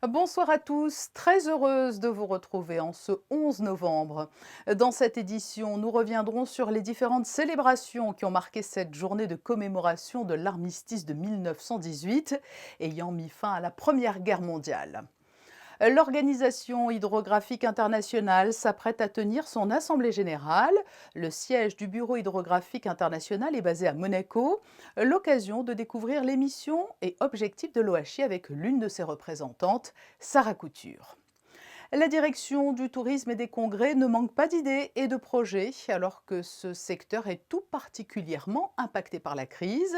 Bonsoir à tous, très heureuse de vous retrouver en ce 11 novembre. Dans cette édition, nous reviendrons sur les différentes célébrations qui ont marqué cette journée de commémoration de l'armistice de 1918, ayant mis fin à la Première Guerre mondiale. L'Organisation hydrographique internationale s'apprête à tenir son assemblée générale. Le siège du Bureau hydrographique international est basé à Monaco. L'occasion de découvrir les missions et objectifs de l'OHI avec l'une de ses représentantes, Sarah Couture. La direction du tourisme et des congrès ne manque pas d'idées et de projets, alors que ce secteur est tout particulièrement impacté par la crise.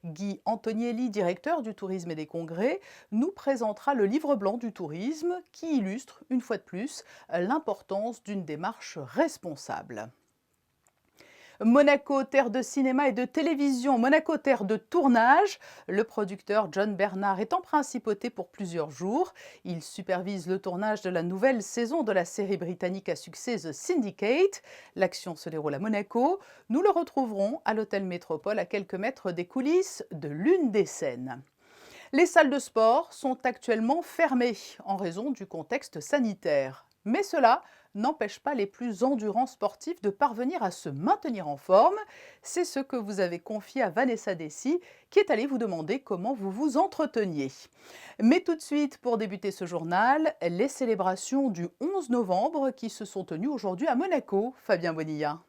Guy Antonielli, directeur du tourisme et des congrès, nous présentera le livre blanc du tourisme qui illustre, une fois de plus, l'importance d'une démarche responsable. Monaco, terre de cinéma et de télévision, Monaco, terre de tournage. Le producteur John Bernard est en principauté pour plusieurs jours. Il supervise le tournage de la nouvelle saison de la série britannique à succès The Syndicate. L'action se déroule à Monaco. Nous le retrouverons à l'hôtel Métropole à quelques mètres des coulisses de l'une des scènes. Les salles de sport sont actuellement fermées en raison du contexte sanitaire. Mais cela n'empêche pas les plus endurants sportifs de parvenir à se maintenir en forme. C'est ce que vous avez confié à Vanessa Dessy, qui est allée vous demander comment vous vous entreteniez. Mais tout de suite, pour débuter ce journal, les célébrations du 11 novembre qui se sont tenues aujourd'hui à Monaco. Fabien Bonilla.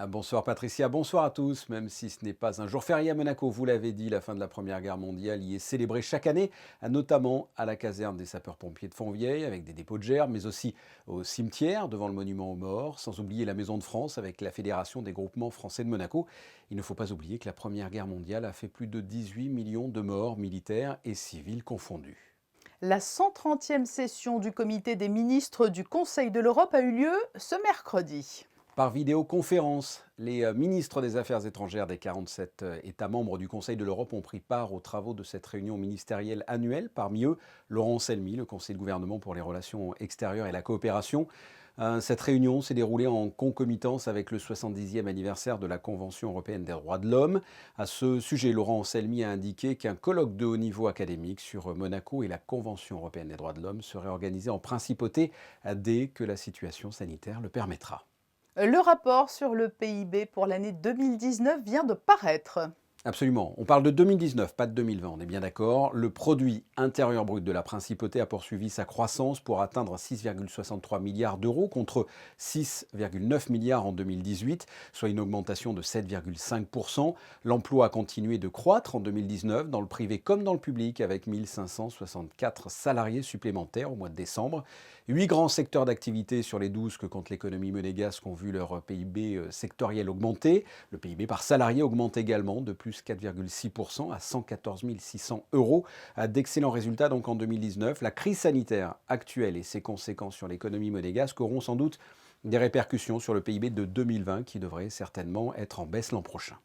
Bonsoir Patricia, bonsoir à tous. Même si ce n'est pas un jour férié à Monaco, vous l'avez dit, la fin de la Première Guerre mondiale y est célébrée chaque année, notamment à la caserne des sapeurs-pompiers de Fontvieille avec des dépôts de gerbes, mais aussi au cimetière devant le monument aux morts, sans oublier la Maison de France avec la Fédération des groupements français de Monaco. Il ne faut pas oublier que la Première Guerre mondiale a fait plus de 18 millions de morts militaires et civils confondus. La 130e session du comité des ministres du Conseil de l'Europe a eu lieu ce mercredi. Par vidéoconférence, les ministres des Affaires étrangères des 47 États membres du Conseil de l'Europe ont pris part aux travaux de cette réunion ministérielle annuelle. Parmi eux, Laurent Selmy, le conseiller de gouvernement pour les relations extérieures et la coopération. Cette réunion s'est déroulée en concomitance avec le 70e anniversaire de la Convention européenne des droits de l'homme. À ce sujet, Laurent Selmy a indiqué qu'un colloque de haut niveau académique sur Monaco et la Convention européenne des droits de l'homme serait organisé en principauté dès que la situation sanitaire le permettra. Le rapport sur le PIB pour l'année 2019 vient de paraître. Absolument. On parle de 2019, pas de 2020, on est bien d'accord. Le produit intérieur brut de la principauté a poursuivi sa croissance pour atteindre 6,63 milliards d'euros contre 6,9 milliards en 2018, soit une augmentation de 7,5%. L'emploi a continué de croître en 2019 dans le privé comme dans le public avec 1564 salariés supplémentaires au mois de décembre. 8 grands secteurs d'activité sur les 12 que compte l'économie monégasque ont vu leur PIB sectoriel augmenter. Le PIB par salarié augmente également de plus 4,6% à 114 600 euros. D'excellents résultats donc en 2019. La crise sanitaire actuelle et ses conséquences sur l'économie monégasque auront sans doute des répercussions sur le PIB de 2020 qui devrait certainement être en baisse l'an prochain.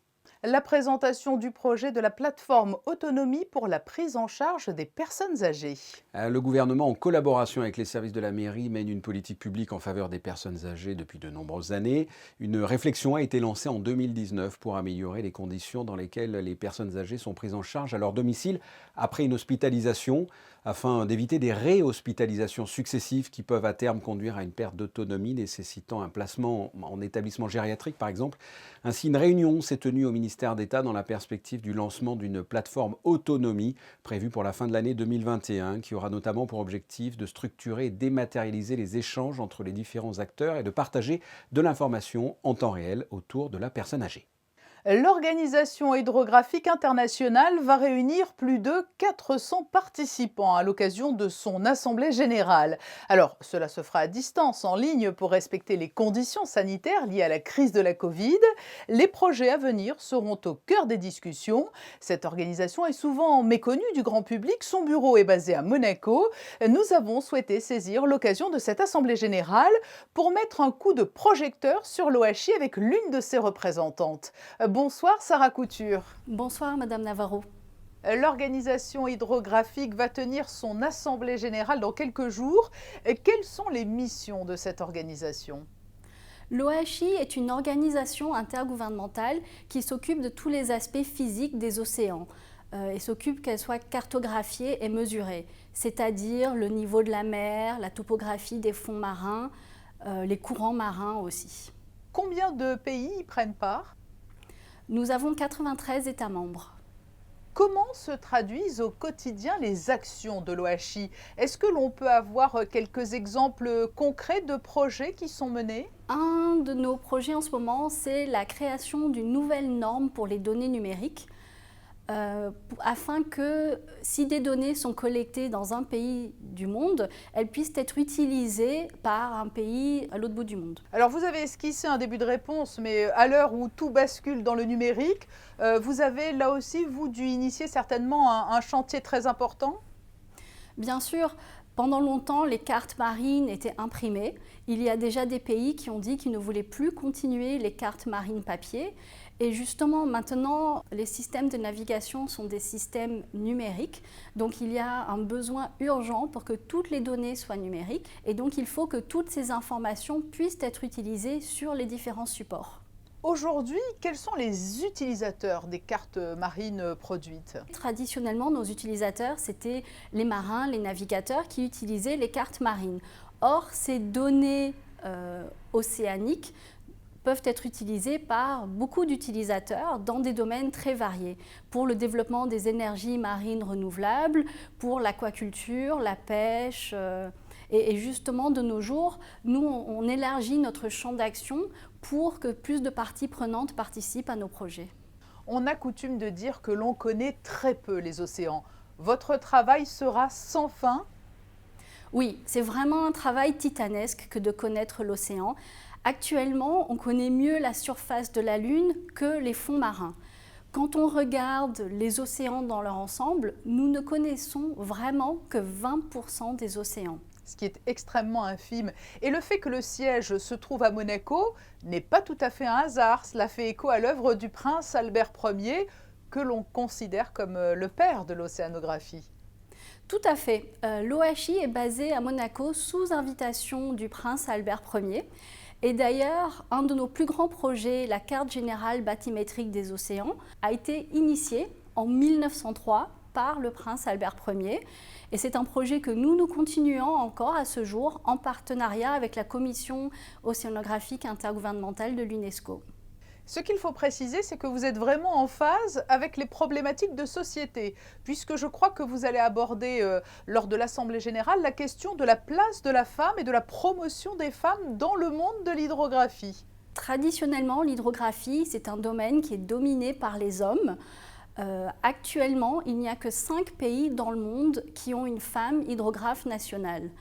La présentation du projet de la plateforme Autonomie pour la prise en charge des personnes âgées. Le gouvernement, en collaboration avec les services de la mairie, mène une politique publique en faveur des personnes âgées depuis de nombreuses années. Une réflexion a été lancée en 2019 pour améliorer les conditions dans lesquelles les personnes âgées sont prises en charge à leur domicile après une hospitalisation, afin d'éviter des réhospitalisations successives qui peuvent à terme conduire à une perte d'autonomie nécessitant un placement en établissement gériatrique par exemple. Ainsi, une réunion s'est tenue au ministère d'État dans la perspective du lancement d'une plateforme Autonomie prévue pour la fin de l'année 2021 qui aura notamment pour objectif de structurer et dématérialiser les échanges entre les différents acteurs et de partager de l'information en temps réel autour de la personne âgée. L'Organisation hydrographique internationale va réunir plus de 400 participants à l'occasion de son assemblée générale. Alors, cela se fera à distance, en ligne, pour respecter les conditions sanitaires liées à la crise de la Covid. Les projets à venir seront au cœur des discussions. Cette organisation est souvent méconnue du grand public. Son bureau est basé à Monaco. Nous avons souhaité saisir l'occasion de cette assemblée générale pour mettre un coup de projecteur sur l'OHI avec l'une de ses représentantes. Bonsoir Sarah Couture. Bonsoir Madame Navarro. L'organisation hydrographique va tenir son assemblée générale dans quelques jours. Quelles sont les missions de cette organisation ? L'OHI est une organisation intergouvernementale qui s'occupe de tous les aspects physiques des océans. et s'occupe qu'elles soient cartographiées et mesurées, c'est-à-dire le niveau de la mer, la topographie des fonds marins, les courants marins aussi. Combien de pays y prennent part? Nous avons 93 États membres. Comment se traduisent au quotidien les actions de l'OHI? Est-ce que l'on peut avoir quelques exemples concrets de projets qui sont menés? Un de nos projets en ce moment, c'est la création d'une nouvelle norme pour les données numériques, afin que si des données sont collectées dans un pays du monde, elles puissent être utilisées par un pays à l'autre bout du monde. Alors vous avez esquissé un début de réponse, mais à l'heure où tout bascule dans le numérique, vous avez là aussi, vous, dû initier certainement un chantier très important? Bien sûr, pendant longtemps, les cartes marines étaient imprimées. Il y a déjà des pays qui ont dit qu'ils ne voulaient plus continuer les cartes marines papier. Et justement, maintenant, les systèmes de navigation sont des systèmes numériques. Donc, il y a un besoin urgent pour que toutes les données soient numériques. Et donc, il faut que toutes ces informations puissent être utilisées sur les différents supports. Aujourd'hui, quels sont les utilisateurs des cartes marines produites? Traditionnellement, nos utilisateurs, c'était les marins, les navigateurs qui utilisaient les cartes marines. Or, ces données océaniques peuvent être utilisées par beaucoup d'utilisateurs dans des domaines très variés, pour le développement des énergies marines renouvelables, pour l'aquaculture, la pêche. Et justement, de nos jours, nous, on élargit notre champ d'action pour que plus de parties prenantes participent à nos projets. On a coutume de dire que l'on connaît très peu les océans. Votre travail sera sans fin? Oui, c'est vraiment un travail titanesque que de connaître l'océan. Actuellement, on connaît mieux la surface de la Lune que les fonds marins. Quand on regarde les océans dans leur ensemble, nous ne connaissons vraiment que 20% des océans. Ce qui est extrêmement infime. Et le fait que le siège se trouve à Monaco n'est pas tout à fait un hasard. Cela fait écho à l'œuvre du prince Albert Ier, que l'on considère comme le père de l'océanographie. Tout à fait. L'OHI est basé à Monaco sous invitation du prince Albert Ier. Et d'ailleurs, un de nos plus grands projets, la carte générale bathymétrique des océans, a été initié en 1903 par le prince Albert Ier. Et c'est un projet que nous continuons encore à ce jour en partenariat avec la Commission océanographique intergouvernementale de l'UNESCO. Ce qu'il faut préciser, c'est que vous êtes vraiment en phase avec les problématiques de société, puisque je crois que vous allez aborder lors de l'Assemblée générale la question de la place de la femme et de la promotion des femmes dans le monde de l'hydrographie. Traditionnellement, l'hydrographie, c'est un domaine qui est dominé par les hommes. Actuellement, il n'y a que 5 pays dans le monde qui ont une femme hydrographe nationale.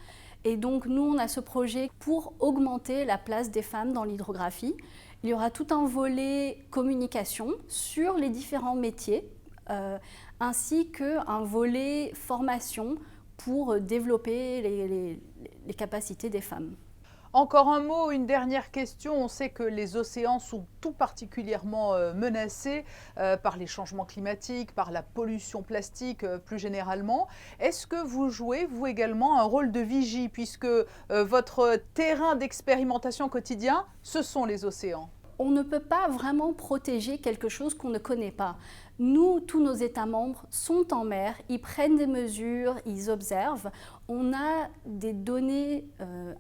Et donc, nous, on a ce projet pour augmenter la place des femmes dans l'hydrographie. Il y aura tout un volet communication sur les différents métiers, ainsi qu'un volet formation pour développer les capacités des femmes. Encore un mot, une dernière question. On sait que les océans sont tout particulièrement menacés par les changements climatiques, par la pollution plastique plus généralement. Est-ce que vous jouez, vous également, un rôle de vigie, puisque votre terrain d'expérimentation quotidien, ce sont les océans? On ne peut pas vraiment protéger quelque chose qu'on ne connaît pas. Nous, tous nos États membres sont en mer, ils prennent des mesures, ils observent. On a des données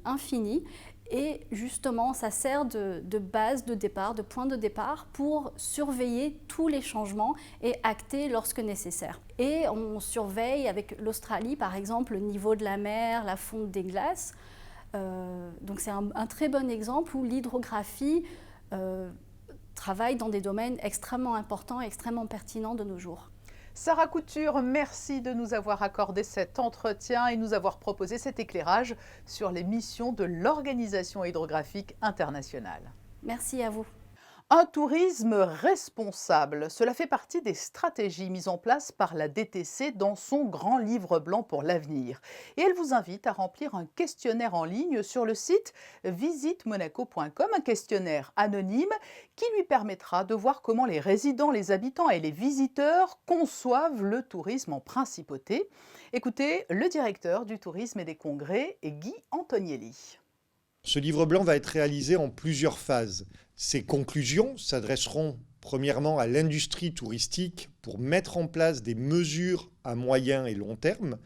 infinies et justement, ça sert de base de départ, de point de départ pour surveiller tous les changements et acter lorsque nécessaire. Et on surveille avec l'Australie, par exemple, le niveau de la mer, la fonte des glaces. Donc c'est un très bon exemple où l'hydrographie travaille dans des domaines extrêmement importants et extrêmement pertinents de nos jours. Sarah Couture, merci de nous avoir accordé cet entretien et nous avoir proposé cet éclairage sur les missions de l'Organisation hydrographique internationale. Merci à vous. Un tourisme responsable, cela fait partie des stratégies mises en place par la DTC dans son grand livre blanc pour l'avenir. Et elle vous invite à remplir un questionnaire en ligne sur le site visitemonaco.com, un questionnaire anonyme qui lui permettra de voir comment les résidents, les habitants et les visiteurs conçoivent le tourisme en principauté. Écoutez le directeur du tourisme et des congrès, Guy Antonielli. Ce livre blanc va être réalisé en plusieurs phases. Ses conclusions s'adresseront premièrement à l'industrie touristique pour mettre en place des mesures à moyen et long terme.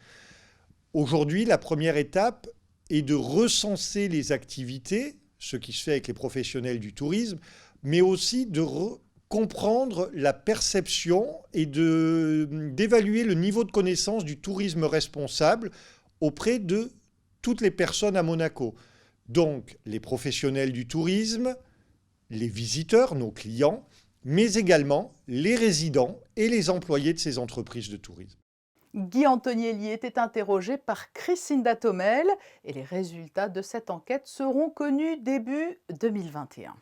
Aujourd'hui, la première étape est de recenser les activités, ce qui se fait avec les professionnels du tourisme, mais aussi de comprendre la perception et d'évaluer le niveau de connaissance du tourisme responsable auprès de toutes les personnes à Monaco. Donc, les professionnels du tourisme, les visiteurs, nos clients, mais également les résidents et les employés de ces entreprises de tourisme. Guy Antonielli était interrogé par Christine Tomel et les résultats de cette enquête seront connus début 2021.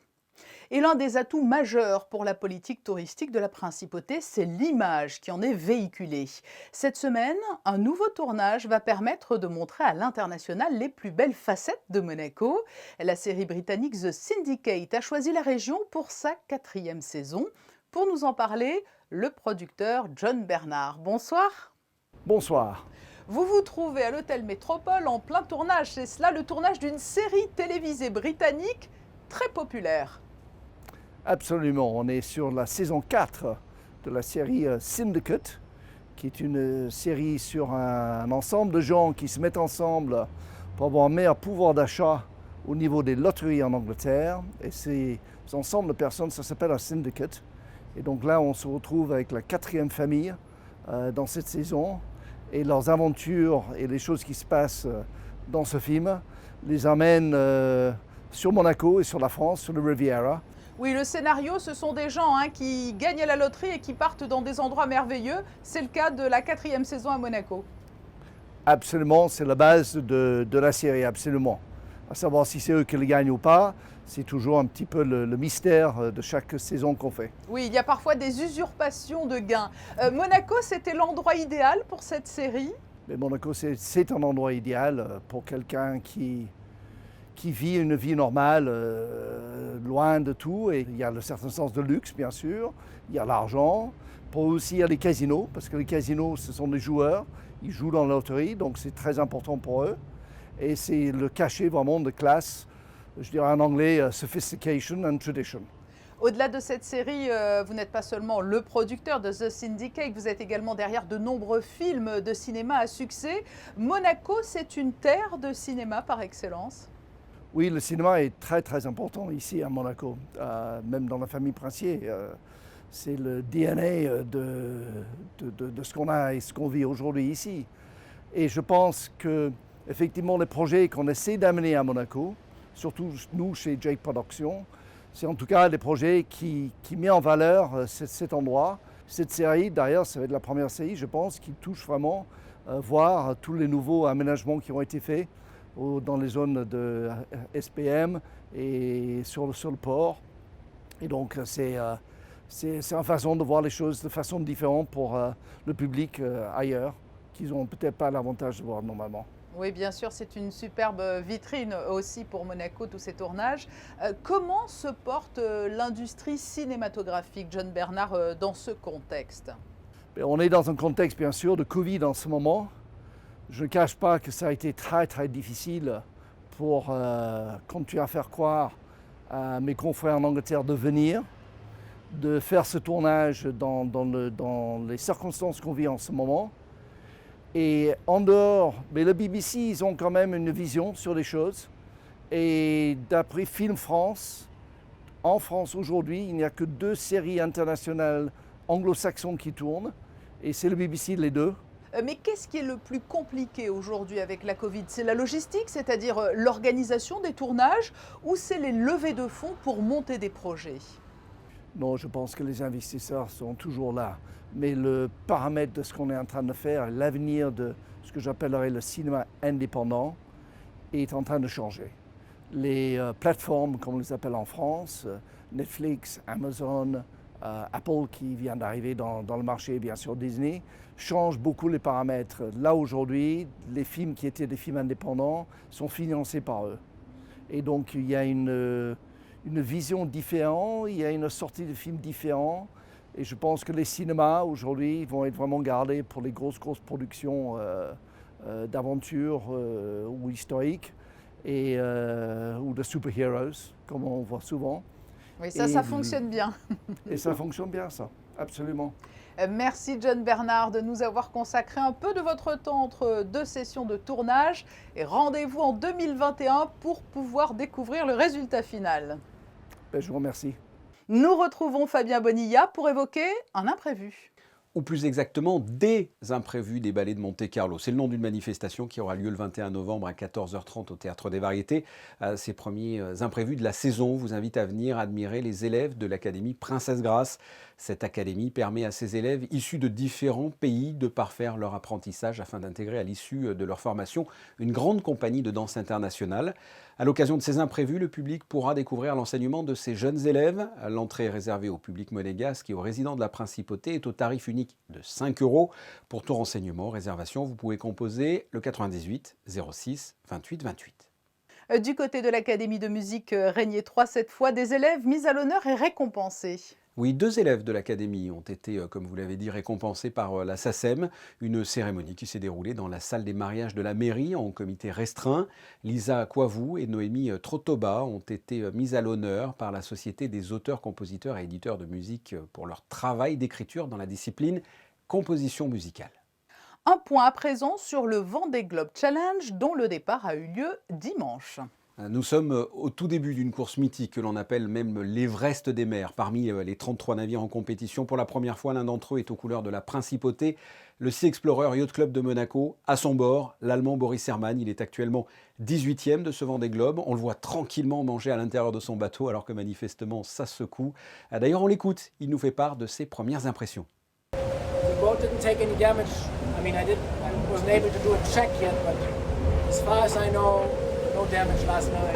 Et l'un des atouts majeurs pour la politique touristique de la Principauté, c'est l'image qui en est véhiculée. Cette semaine, un nouveau tournage va permettre de montrer à l'international les plus belles facettes de Monaco. La série britannique The Syndicate a choisi la région pour sa 4e saison. Pour nous en parler, le producteur John Bernard. Bonsoir. Bonsoir. Vous vous trouvez à l'Hôtel Métropole en plein tournage. C'est cela, le tournage d'une série télévisée britannique très populaire. Absolument. On est sur la saison 4 de la série Syndicate, qui est une série sur un ensemble de gens qui se mettent ensemble pour avoir un meilleur pouvoir d'achat au niveau des loteries en Angleterre. Et ces ensembles de personnes, ça s'appelle un syndicate. Et donc là, on se retrouve avec la 4e famille dans cette saison. Et leurs aventures et les choses qui se passent dans ce film les amènent sur Monaco et sur la France, sur le Riviera. Oui, le scénario, ce sont des gens qui gagnent à la loterie et qui partent dans des endroits merveilleux. C'est le cas de la 4e saison à Monaco. Absolument, c'est la base de la série, absolument. À savoir si c'est eux qui le gagnent ou pas, c'est toujours un petit peu le mystère de chaque saison qu'on fait. Oui, il y a parfois des usurpations de gains. Monaco, c'était l'endroit idéal pour cette série? Mais Monaco, c'est un endroit idéal pour quelqu'un qui vit une vie normale, loin de tout. Et il y a le certain sens de luxe, bien sûr. Il y a l'argent. Pour aussi, il y a les casinos, parce que les casinos, ce sont des joueurs. Ils jouent dans la loterie, donc c'est très important pour eux. Et c'est le cachet vraiment de classe, je dirais en anglais, sophistication and tradition. Au-delà de cette série, vous n'êtes pas seulement le producteur de The Syndicate, vous êtes également derrière de nombreux films de cinéma à succès. Monaco, c'est une terre de cinéma par excellence? Oui, le cinéma est très très important ici à Monaco, même dans la famille Princier. C'est le DNA de ce qu'on a et ce qu'on vit aujourd'hui ici. Et je pense que effectivement les projets qu'on essaie d'amener à Monaco, surtout nous chez Jake Productions, c'est en tout cas des projets qui mettent en valeur cet endroit. Cette série, d'ailleurs, ça va être la première série, je pense, qui touche vraiment voir tous les nouveaux aménagements qui ont été faits dans les zones de SPM et sur le port. Et donc c'est une façon de voir les choses de façon différente pour le public ailleurs, qu'ils n'ont peut-être pas l'avantage de voir normalement. Oui, bien sûr, c'est une superbe vitrine aussi pour Monaco, tous ces tournages. Comment se porte l'industrie cinématographique, John Bernard, dans ce contexte? On est dans un contexte, bien sûr, de Covid en ce moment. Je ne cache pas que ça a été très, très difficile pour continuer à faire croire à mes confrères en Angleterre de venir, de faire ce tournage dans les circonstances qu'on vit en ce moment. Et en dehors, mais le BBC, ils ont quand même une vision sur les choses. Et d'après Film France, en France aujourd'hui, il n'y a que 2 séries internationales anglo-saxonnes qui tournent. Et c'est le BBC, les 2. Mais qu'est-ce qui est le plus compliqué aujourd'hui avec la Covid? C'est la logistique, c'est-à-dire l'organisation des tournages, ou c'est les levées de fonds pour monter des projets? Non, je pense que les investisseurs sont toujours là. Mais le paramètre de ce qu'on est en train de faire, l'avenir de ce que j'appellerais le cinéma indépendant, est en train de changer. Les plateformes, comme on les appelle en France, Netflix, Amazon, Apple qui vient d'arriver dans le marché, bien sûr Disney, changent beaucoup les paramètres. Là aujourd'hui, les films qui étaient des films indépendants sont financés par eux. Et donc il y a une vision différente, il y a une sortie de films différents. Et je pense que les cinémas aujourd'hui vont être vraiment gardés pour les grosses productions d'aventure ou historiques ou de super-héros, comme on voit souvent. Oui, ça, Et ça fonctionne bien. Et ça fonctionne bien, ça, absolument. Merci John Bernard de nous avoir consacré un peu de votre temps entre deux sessions de tournage et rendez-vous en 2021 pour pouvoir découvrir le résultat final. Ben, je vous remercie. Nous retrouvons Fabien Bonilla pour évoquer un imprévu. Ou plus exactement des imprévus des ballets de Monte-Carlo. C'est le nom d'une manifestation qui aura lieu le 21 novembre à 14h30 au Théâtre des Variétés. Ces premiers imprévus de la saison vous invitent à venir admirer les élèves de l'Académie Princesse Grace. Cette académie permet à ces élèves issus de différents pays de parfaire leur apprentissage afin d'intégrer à l'issue de leur formation une grande compagnie de danse internationale. À l'occasion de ces imprévus, le public pourra découvrir l'enseignement de ces jeunes élèves. L'entrée est réservée au public monégasque et aux résidents de la Principauté est au tarif unique de 5 €. Pour tout renseignement, réservation, vous pouvez composer le 98 06 28 28. Du côté de l'Académie de musique Régnier 3, cette fois, des élèves mis à l'honneur et récompensés. Oui, 2 élèves de l'académie ont été, comme vous l'avez dit, récompensés par la SACEM. Une cérémonie qui s'est déroulée dans la salle des mariages de la mairie en comité restreint. Lisa Coivou et Noémie Trotoba ont été mises à l'honneur par la Société des auteurs, compositeurs et éditeurs de musique pour leur travail d'écriture dans la discipline composition musicale. Un point à présent sur le Vendée Globe Challenge dont le départ a eu lieu dimanche. Nous sommes au tout début d'une course mythique que l'on appelle même l'Everest des mers. Parmi les 33 navires en compétition, pour la première fois, l'un d'entre eux est aux couleurs de la Principauté. Le Sea Explorer Yacht Club de Monaco, à son bord, l'Allemand Boris Herrmann. Il est actuellement 18e de ce Vendée Globe. On le voit tranquillement manger à l'intérieur de son bateau alors que manifestement ça secoue. D'ailleurs, on l'écoute. Il nous fait part de ses premières impressions. The boat didn't take any damage. I wasn't able to do a check yet, but as far as I know, no damage last night.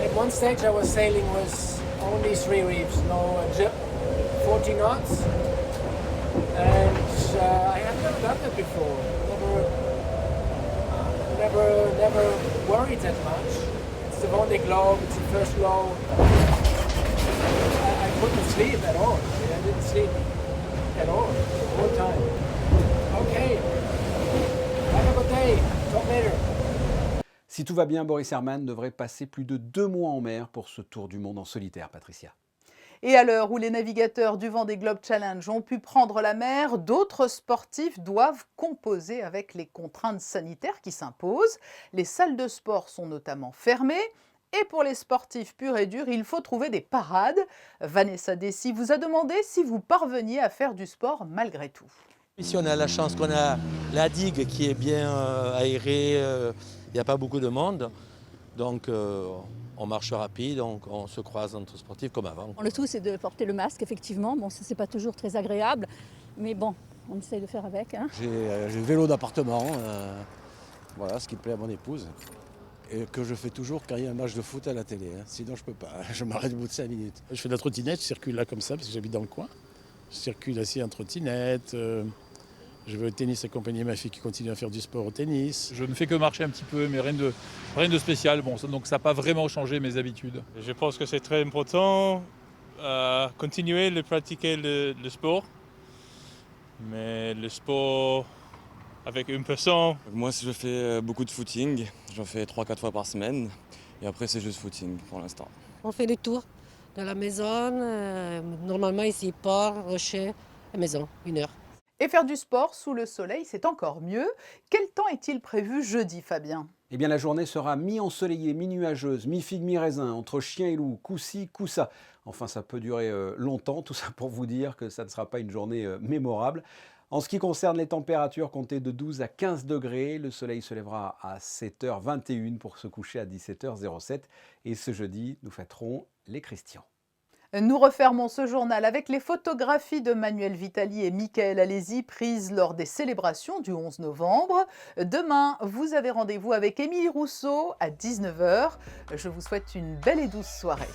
At one stage I was sailing with only 3 reefs, no jib, 40 knots. And I have never done that before. Never worried that much. It's the Vendée Globe, it's the first low. I couldn't sleep at all. I didn't sleep at all, the whole time. Okay. Have a good day. Talk later. Si tout va bien, Boris Herrmann devrait passer plus de 2 mois en mer pour ce tour du monde en solitaire, Patricia. Et à l'heure où les navigateurs du Vendée Globe Challenge ont pu prendre la mer, d'autres sportifs doivent composer avec les contraintes sanitaires qui s'imposent. Les salles de sport sont notamment fermées. Et pour les sportifs purs et durs, il faut trouver des parades. Vanessa Dessy vous a demandé si vous parveniez à faire du sport malgré tout. Ici, on a la chance qu'on a la digue qui est bien aérée, il n'y a pas beaucoup de monde. Donc, on marche rapide, on se croise entre sportifs comme avant. Le tout, c'est de porter le masque, effectivement. Bon, ça, c'est pas toujours très agréable, mais bon, on essaye de faire avec. Hein. J'ai le vélo d'appartement, voilà, ce qui plaît à mon épouse. Et que je fais toujours quand il y a un match de foot à la télé. Hein. Sinon, je peux pas. Je m'arrête au bout de 5 minutes. Je fais de la trottinette, je circule là comme ça, parce que j'habite dans le coin. Je circule assis en trottinette. Je vais au tennis accompagner ma fille qui continue à faire du sport au tennis. Je ne fais que marcher un petit peu, mais rien de spécial. Bon, donc ça n'a pas vraiment changé mes habitudes. Je pense que c'est très important continuer de pratiquer le sport. Mais le sport avec une personne. Moi, je fais beaucoup de footing. J'en fais 3-4 fois par semaine. Et après, c'est juste footing pour l'instant. On fait le tour de la maison. Normalement, ici, port, rocher, la maison, 1 heure. Et faire du sport sous le soleil, c'est encore mieux. Quel temps est-il prévu jeudi, Fabien ? Eh bien, la journée sera mi-ensoleillée, mi-nuageuse, mi-figue, mi-raisin, entre chien et loup, coup-ci, coup-ça. Enfin, ça peut durer longtemps, tout ça pour vous dire que ça ne sera pas une journée mémorable. En ce qui concerne les températures, comptez de 12 à 15 degrés. Le soleil se lèvera à 7h21 pour se coucher à 17h07. Et ce jeudi, nous fêterons les Christians. Nous refermons ce journal avec les photographies de Manuel Vitali et Michael Alési prises lors des célébrations du 11 novembre. Demain, vous avez rendez-vous avec Émilie Rousseau à 19h. Je vous souhaite une belle et douce soirée.